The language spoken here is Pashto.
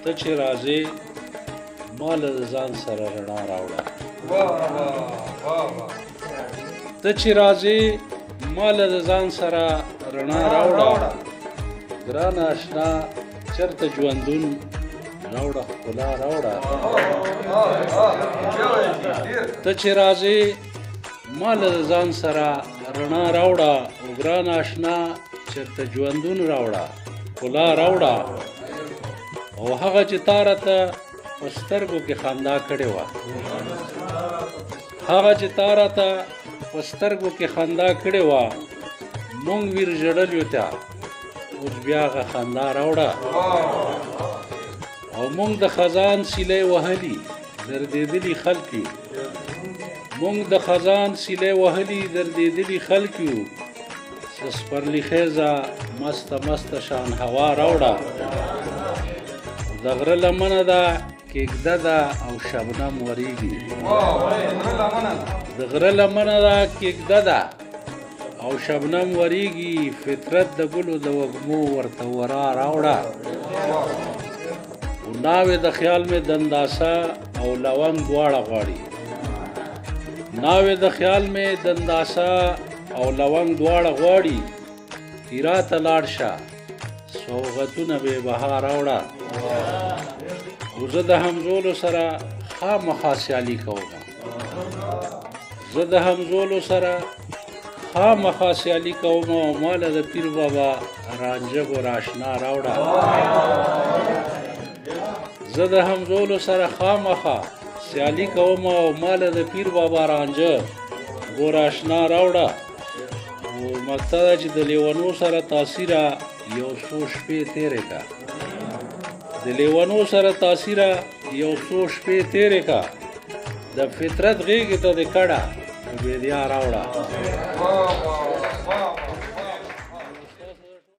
ته چې راځې ما له ځان سره رڼا راوړه ته چې راځې ما له ځان سره رڼا راوړه ګران آشنا چرته ژوندون راوړه ښکلا راوړه ته چې راځې ما له ځان سره رڼا راوړه او ګران آشنا چرته ژوندون راوړه ښکلا راوړه او هغه چې تا راته په سترګو کې خندا کړې وه هغه چې تا راته په سترګو کې خندا کړې وه مونږ ویر ژړلیو ته اوس بیا هغه خندا راوړه او مونږ د خزان سیلۍ وهلي دردېدلي خلک یو مونږ د خزان سیلۍ وهلي دردېدلي خلک یو سپرلی خیزه مسته مسته شان هوا راوړه د غره لمنه ده کېږده ده او شبنم وریږي د غره لمنه ده کېږده ده او شبنم وریږي فطرت د ګلو د وږمو ورته ورا راوړه ناوې د خیال مې دنداسه او لونګ دواړه غواړي ناوې د خیال مې دنداسه او لونګ دواړه غواړي تیرا ته لاړ شه سوغتونه بې بها راوړه او زه د همزولو سره خامخا سیالي کوم زه د همزولو سره خامخا سیالي کوم او ماله د پیر بابا رانجه ګور آشنا راوړه زه د همزولو سره خامخا سیالي کوم او ماله د پیر بابا رانجه ګور آشنا راوړه او مقصد دا چې د لیونو سره تاثیره یو څو شپې تېرې کا د لیونو سره تاثیره یو څو شپې تېرې کا د فطرت غېږې ته د کډه بیدیا راوړه